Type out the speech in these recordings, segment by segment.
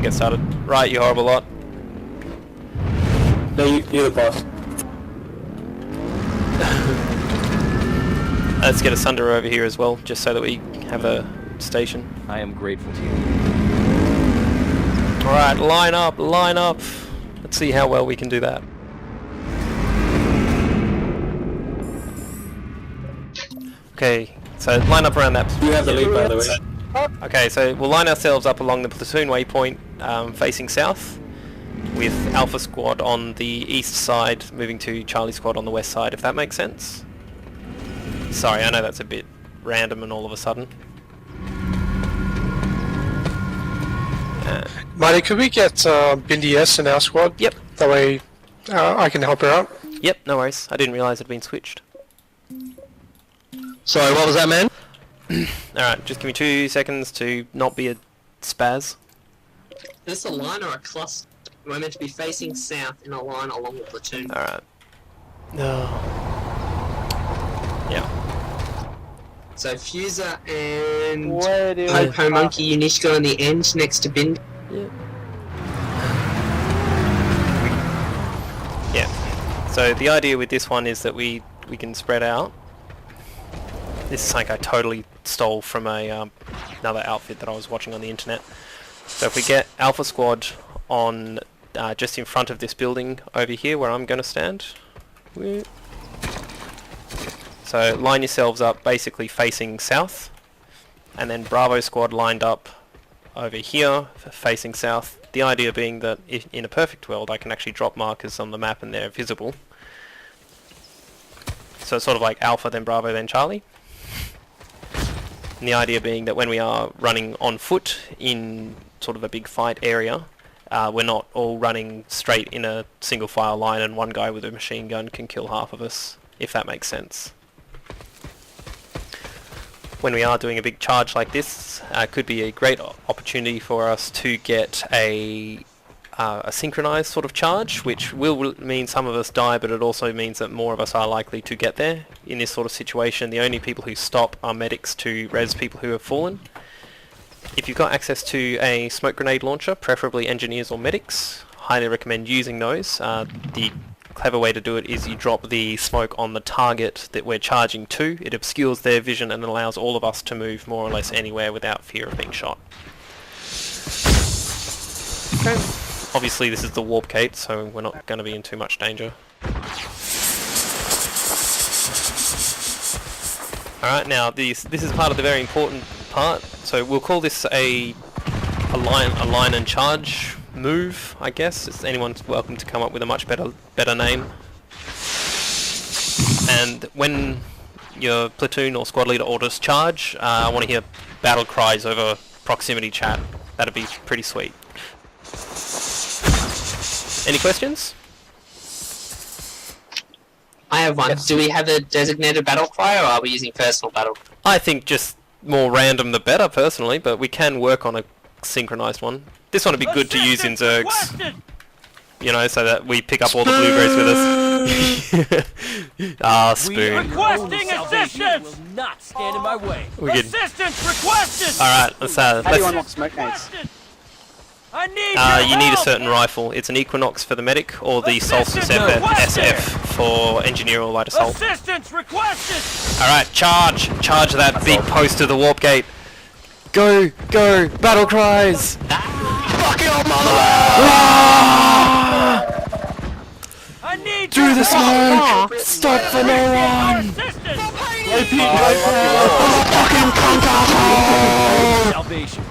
get started. Right, you horrible lot. No, you're the boss. Let's get a Sunder over here as well, just so that we have a station. I am grateful to you. Alright, line up, line up. Let's see how well we can do that. Okay, so line up around that. You have the lead, by the way. Okay, so we'll line ourselves up along the platoon waypoint facing south, with Alpha Squad on the east side, moving to Charlie Squad on the west side, if that makes sense. Sorry, I know that's a bit random and all of a sudden. Marty, could we get Bindi S in our squad? Yep. That way I can help her out. Yep, no worries. I didn't realise it had been switched. Sorry, what was that, man? Alright, just give me 2 seconds to not be a spaz. Is this a line or a cluster? We're meant to be facing south in a line along the platoon. Alright. No. Yeah. So Fuser and I- Popo Monkey, you need to go on the end next to Bin. Yeah. So the idea with this one is that we can spread out. This is something I totally stole from a another outfit that I was watching on the internet. So if we get Alpha Squad on just in front of this building over here where I'm going to stand. So line yourselves up basically facing south, and then Bravo Squad lined up over here facing south. The idea being that if, in a perfect world, I can actually drop markers on the map and they're visible. So it's sort of like Alpha, then Bravo, then Charlie. And the idea being that when we are running on foot in sort of a big fight area, we're not all running straight in a single file line and one guy with a machine gun can kill half of us, if that makes sense. When we are doing a big charge like this, could be a great opportunity for us to get a synchronized sort of charge, which will mean some of us die, but it also means that more of us are likely to get there. In this sort of situation, the only people who stop are medics to res people who have fallen. If you've got access to a smoke grenade launcher, preferably engineers or medics, highly recommend using those. The clever way to do it is you drop the smoke on the target that we're charging to. It obscures their vision and allows all of us to move more or less anywhere without fear of being shot. Okay. Obviously this is the warp gate, so we're not going to be in too much danger. Alright, now this is part of the very important part. So we'll call this a line and charge move, I guess. Anyone's welcome to come up with a much better name. And when your platoon or squad leader orders charge, I want to hear battle cries over proximity chat. That'd be pretty sweet. Any questions? I have one. Yes. Do we have a designated battle cry, or are we using personal battle? I think just more random the better, personally, but we can work on a synchronized one. This one would be good to use in Zergs, you know, so that we pick up all the blueberries with us. Ah, Spoon. Requesting assistance! Will not stand in my way. Assistance requested! Alright, let's How do you let's unlock smoke nades? I need you need a certain rifle. It's an Equinox for the medic, or the Solstice SF for engineer or light assault. Assistance requested! Alright, charge! Charge that big post of the warp gate. Go! Go! Battle cries! Fucking old mother! I need Through the smoke! Stop for no one! Fucking contact! Salvation.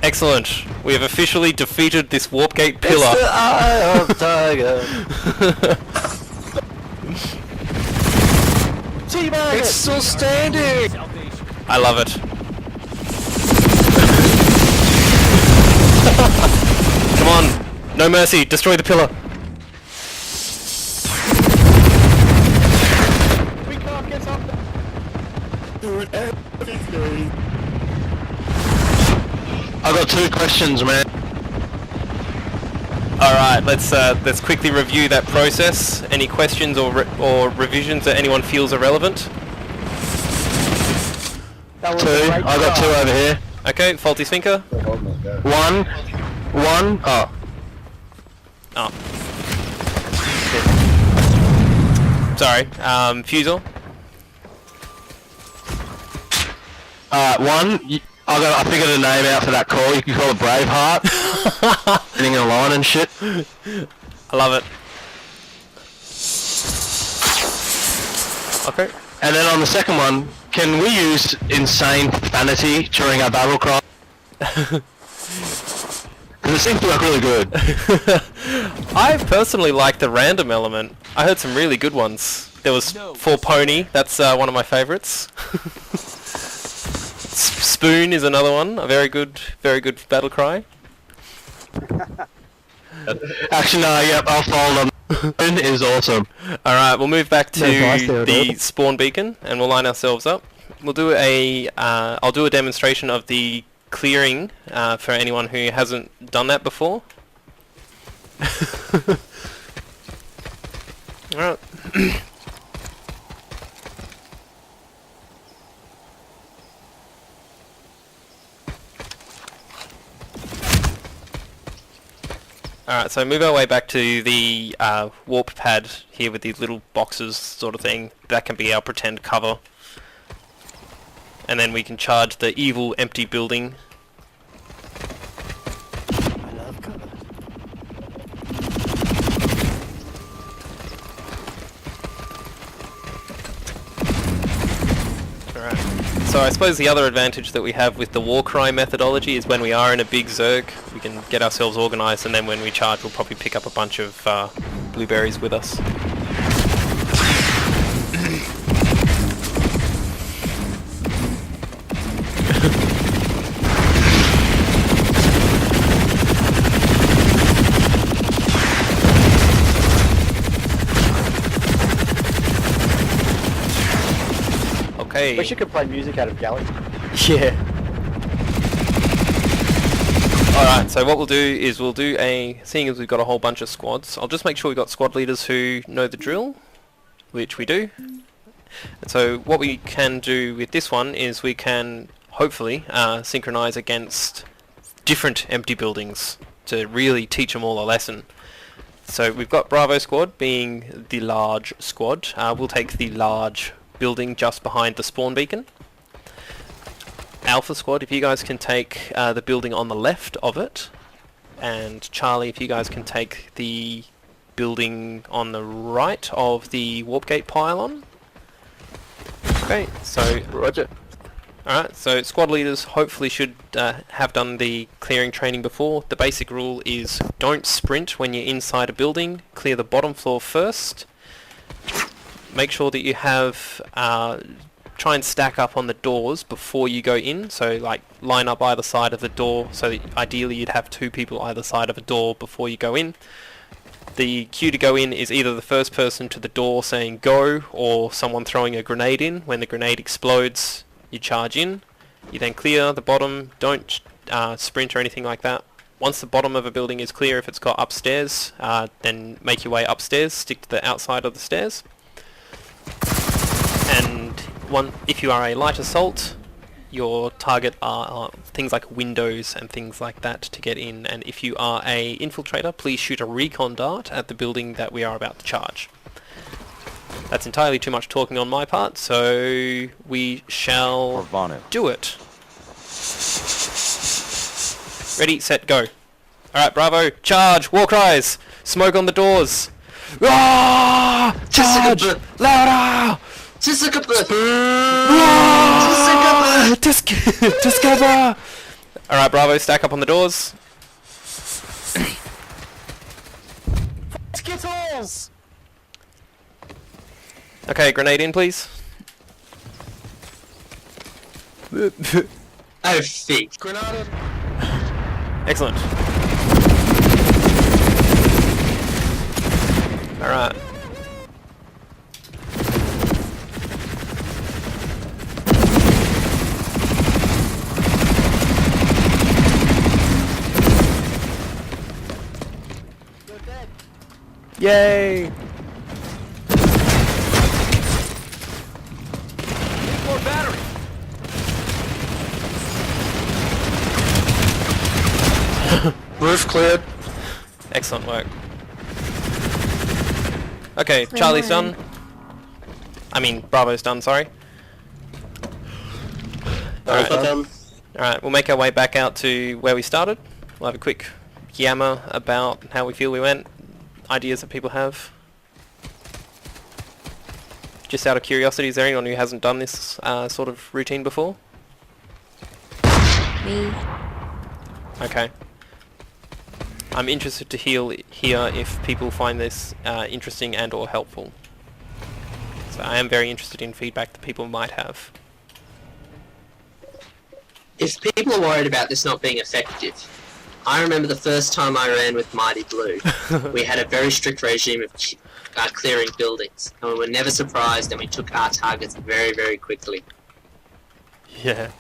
Excellent. We have officially defeated this warp gate pillar. It's still standing! I love it. Come on, no mercy, destroy the pillar. We can't get up there. I got 2 questions, man. Alright, let's quickly review that process. Any questions or revisions that anyone feels are relevant? That was 2. a great I got 2 try. over here. Okay, faulty thinker. 1. Oh. Oh. Sorry. Fusel. 1. I figured a name out for that call. You can call it Braveheart. Getting in a line and shit. I love it. Okay. And then on the second one, can we use insane profanity during our Battlecry? Because it seems to work really good. I personally like the random element. I heard some really good ones. There was For Pony, that's one of my favourites. Spoon is another one, a very good battle cry. Actually, no, yep, I'll fold on. Spoon is awesome. Alright, we'll move back to the spawn beacon and we'll line ourselves up. We'll do I'll do a demonstration of the clearing for anyone who hasn't done that before. Alright. Alright, so move our way back to the warp pad here with these little boxes sort of thing. That can be our pretend cover. And then we can charge the evil empty building. I love cover. Alright. So I suppose the other advantage that we have with the war cry methodology is when we are in a big zerg, we can get ourselves organised, and then when we charge we'll probably pick up a bunch of blueberries with us. Okay. Wish you could play music out of galley. Yeah. Alright, so what we'll do is we'll do seeing as we've got a whole bunch of squads, I'll just make sure we've got squad leaders who know the drill, which we do. And so what we can do with this one is we can hopefully synchronise against different empty buildings to really teach them all a lesson. So we've got Bravo squad being the large squad. We'll take the large building just behind the spawn beacon. Alpha squad, if you guys can take the building on the left of it, and Charlie, if you guys can take the building on the right of the warp gate pylon. Okay, so Roger. alright, so squad leaders hopefully should have done the clearing training before. The basic rule is don't sprint when you're inside a building, clear the bottom floor first. Make sure that you have try and stack up on the doors before you go in, so like line up either side of the door, so that ideally you'd have 2 people either side of a door before you go in. The cue to go in is either the first person to the door saying go, or someone throwing a grenade in. When the grenade explodes, you charge in. You then clear the bottom, don't sprint or anything like that. Once the bottom of a building is clear, if it's got upstairs, then make your way upstairs, stick to the outside of the stairs. And if you are a light assault, your target are things like windows and things like that to get in, and if you are a infiltrator, please shoot a recon dart at the building that we are about to charge. That's entirely too much talking on my part, so we shall do it. Ready, set, go. Alright, Bravo, charge, war cries, smoke on the doors. Ah! Charge! Louder! Discover! Alright, Bravo, stack up on the doors. Skittles! Okay, grenade in, please. Oh, feet. Grenade. Excellent. Alright. Yay! More battery. Roof cleared. Excellent work. Okay, Charlie's done. I mean, Bravo's done, sorry. Alright, we'll make our way back out to where we started. We'll have a quick yammer about how we feel we went, ideas that people have. Just out of curiosity, is there anyone who hasn't done this sort of routine before? Me. Okay. I'm interested to hear if people find this interesting and or helpful. So I am very interested in feedback that people might have. If people are worried about this not being effective, I remember the first time I ran with Mighty Blue. We had a very strict regime of clearing buildings, and we were never surprised, and we took our targets very, very quickly. Yeah.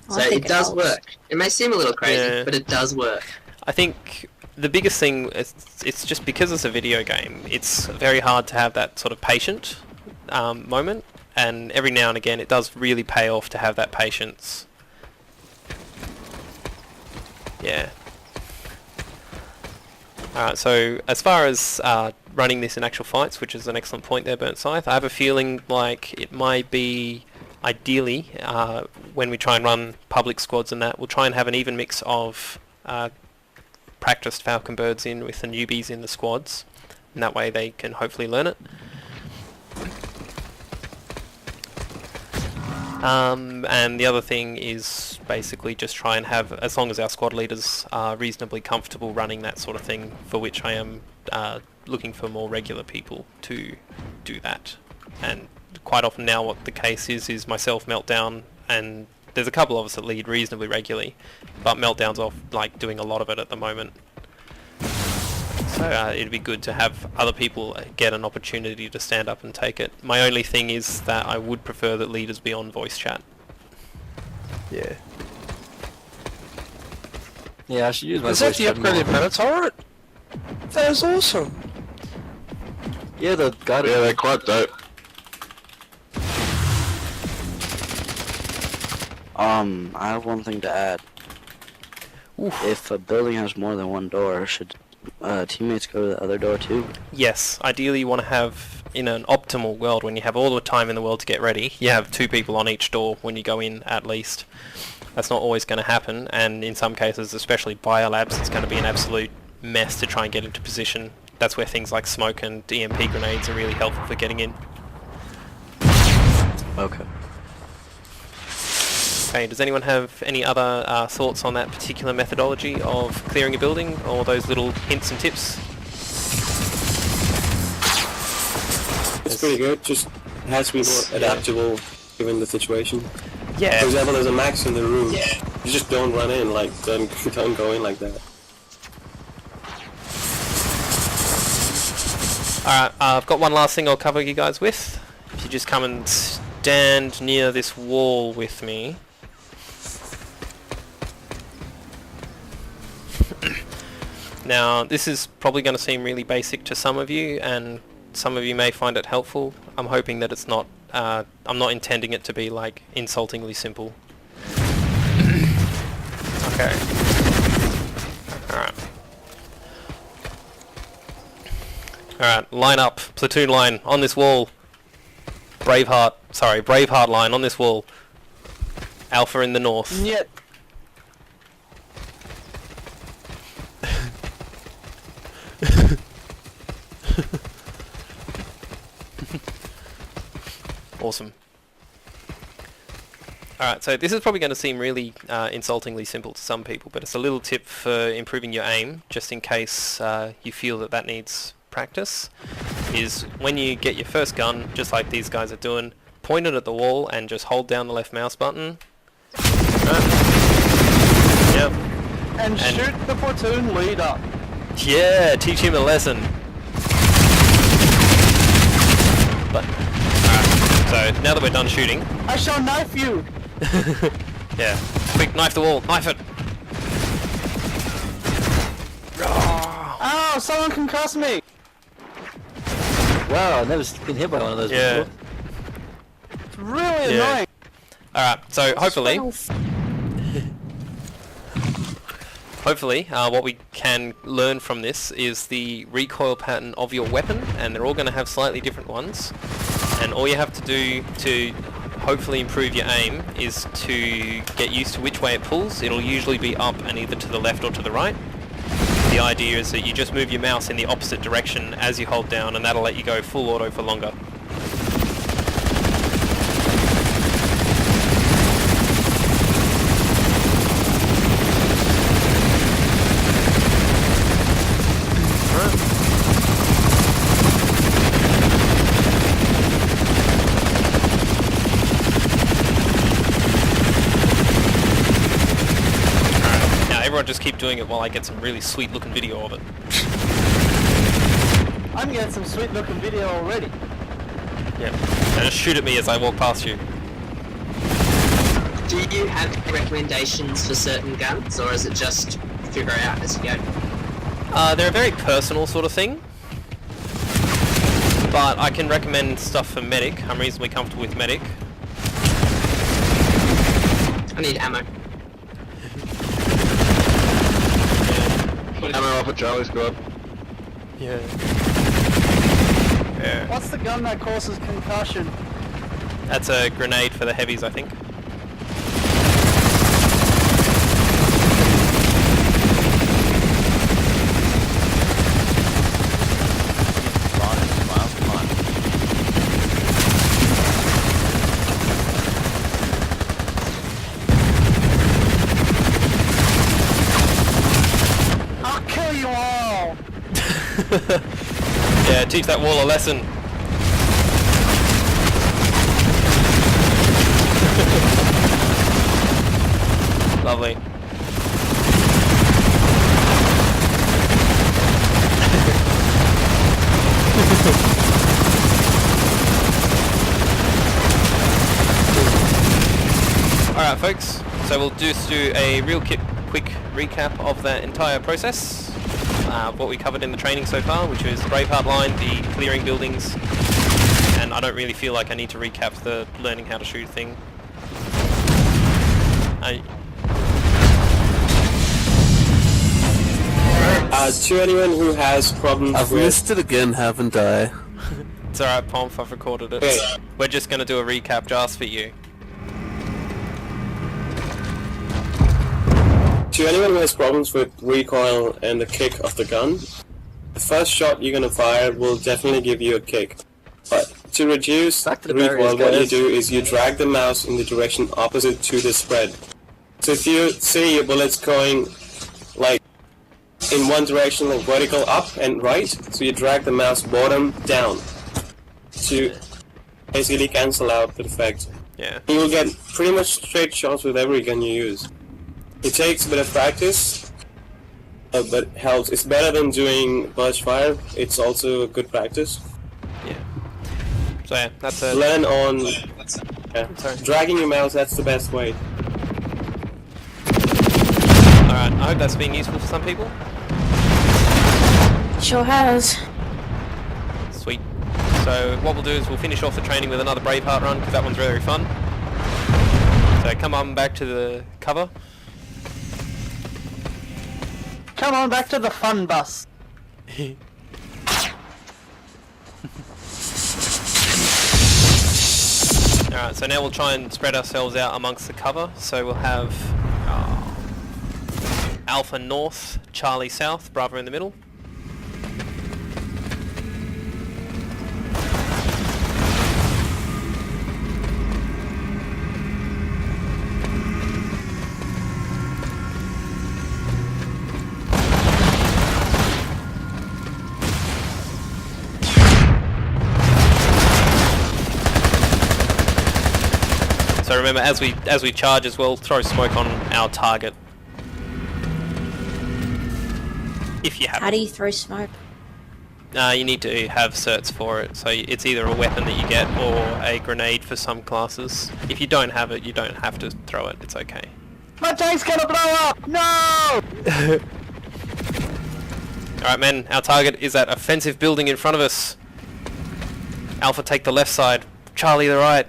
So it does work. It may seem a little crazy, but it does work. I think the biggest thing is it's just because it's a video game, it's very hard to have that sort of patient moment, and every now and again it does really pay off to have that patience. Yeah. Alright, so as far as running this in actual fights, which is an excellent point there, Burnt Scythe, I have a feeling like it might be, ideally, when we try and run public squads and that, we'll try and have an even mix of practiced falcon birds in with the newbies in the squads, and that way they can hopefully learn it. And the other thing is basically just try and have, as long as our squad leaders are reasonably comfortable running that sort of thing, for which I am looking for more regular people to do that. And quite often now what the case is myself, Meltdown, and there's a couple of us that lead reasonably regularly, but Meltdown's off like doing a lot of it at the moment. So it'd be good to have other people get an opportunity to stand up and take it. My only thing is that I would prefer that leaders be on voice chat. Yeah. Yeah, I should use my Is voice that the chat upgraded more. mana turret? That is awesome. Yeah, the guy. Yeah, they're quite dope. I have one thing to add. Oof. If a building has more than one door, should teammates go to the other door too? Yes, ideally you want to have, in an optimal world, when you have all the time in the world to get ready, you have 2 people on each door when you go in at least. That's not always going to happen, and in some cases, especially biolabs, it's going to be an absolute mess to try and get into position. That's where things like smoke and EMP grenades are really helpful for getting in. Okay. Okay, does anyone have any other thoughts on that particular methodology of clearing a building, or those little hints and tips? It's pretty good, just has to be more adaptable given the situation. Yeah. For example, there's a max in the room. You just don't run in, like, don't go in like that. Alright, I've got one last thing I'll cover you guys with. If you just come and stand near this wall with me. Now, this is probably going to seem really basic to some of you, and some of you may find it helpful. I'm hoping that it's not, I'm not intending it to be, like, insultingly simple. Okay. Alright. Alright, line up. Platoon line, on this wall. Braveheart line, on this wall. Alpha in the north. Yet. Awesome. Alright, so this is probably going to seem really insultingly simple to some people, but it's a little tip for improving your aim, just in case you feel that that needs practice, is when you get your first gun, just like these guys are doing, point it at the wall and just hold down the left mouse button. Right. Yep. And shoot the platoon leader. Yeah, teach him a lesson. But, alright, so now that we're done shooting... I shall knife you! Yeah, quick, knife the wall, knife it! Oh, someone concussed me! Wow, I've never been hit by one of those before. It's really annoying. Alright, so hopefully... hopefully, what we can learn from this is the recoil pattern of your weapon, and they're all going to have slightly different ones. And all you have to do to hopefully improve your aim is to get used to which way it pulls. It'll usually be up and either to the left or to the right. The idea is that you just move your mouse in the opposite direction as you hold down, and that'll let you go full auto for longer. Just keep doing it while I get some really sweet looking video of it. I'm getting some sweet looking video already. Yeah. Now just shoot at me as I walk past you. Do you have recommendations for certain guns, or is it just figure it out as you go? They're a very personal sort of thing. But I can recommend stuff for medic. I'm reasonably comfortable with medic. I need ammo. Ammo off at Charlie Squad. Yeah. What's the gun that causes concussion? That's a grenade for the heavies, I think. Yeah, teach that wall a lesson. Lovely. Alright folks, so we'll just do a real quick recap of that entire process. What we covered in the training so far, which is the Braveheart line, the clearing buildings, and I don't really feel like I need to recap the learning how to shoot thing. To anyone who has problems I've missed it again, haven't I? It's alright, Pomf, I've recorded it. Okay. We're just going to do a recap just for you. To anyone who has problems with recoil and the kick of the gun, the first shot you're gonna fire will definitely give you a kick. But to reduce the recoil, what you do is you drag the mouse in the direction opposite to the spread. So if you see your bullets going like in one direction, like vertical up and right, so you drag the mouse bottom down to basically cancel out the effect. Yeah. You will get pretty much straight shots with every gun you use. It takes a bit of practice, but it helps. It's better than doing burst fire. It's also a good practice. Yeah. So yeah, that's a... Learn on dragging your mouse, that's the best way. Alright, I hope that's been useful for some people. Sure has. Sweet. So what we'll do is we'll finish off the training with another Braveheart run, because that one's very fun. So come on back to the cover. Come on back to the fun bus. Alright, so now we'll try and spread ourselves out amongst the cover. So we'll have Alpha North, Charlie South, Bravo in the middle. So remember, as we charge as well, throw smoke on our target. If you have How do you throw smoke? you need to have certs for it, so it's either a weapon that you get or a grenade for some classes. If you don't have it, you don't have to throw it, it's okay. My tank's gonna blow up! No! Alright men, our target is that offensive building in front of us. Alpha, take the left side. Charlie, the right.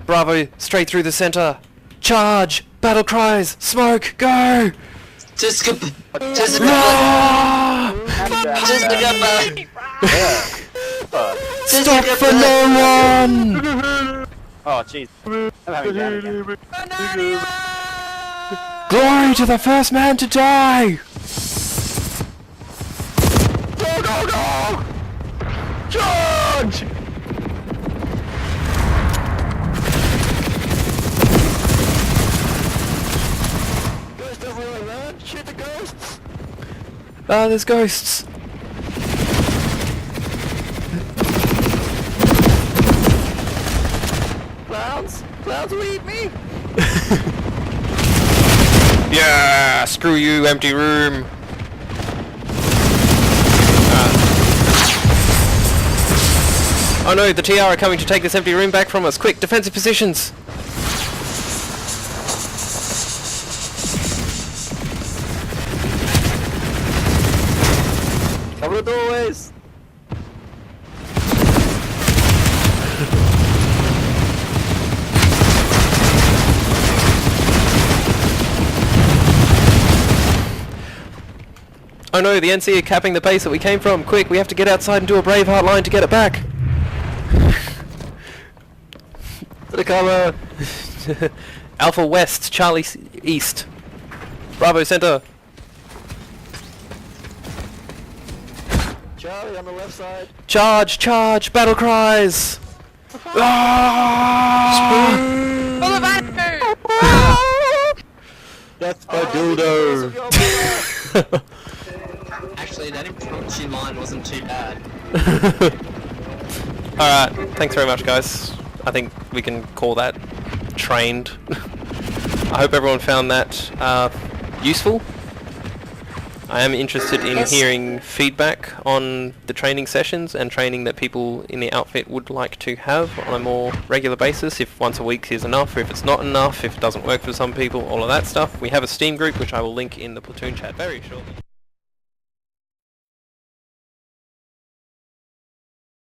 Bravo, straight through the center. Charge! Battle cries! Smoke! Go! Just go. Stop for no one! Oh jeez. I'm having down again. Glory to the first man to die! Go, go, go! Charge! Ghost everywhere, man! Shoot the ghosts! Ah, there's ghosts! Clowns! Clowns will eat me! Yeah! Screw you, empty room! Oh no, the TR are coming to take this empty room back from us! Quick, defensive positions! Cover the doorways! Oh no, the NC are capping the base that we came from! Quick, we have to get outside and do a Braveheart line to get it back! To the cover! Alpha West, Charlie East. Bravo Center. Charlie on the left side. Charge, charge, battle cries! Ah! That's my dildo! Actually, that impromptu line wasn't too bad. Alright, thanks very much guys. I think we can call that trained. I hope everyone found that useful. I am interested in hearing feedback on the training sessions and training that people in the outfit would like to have on a more regular basis, if once a week is enough, or if it's not enough, if it doesn't work for some people, all of that stuff. We have a Steam group which I will link in the platoon chat very shortly.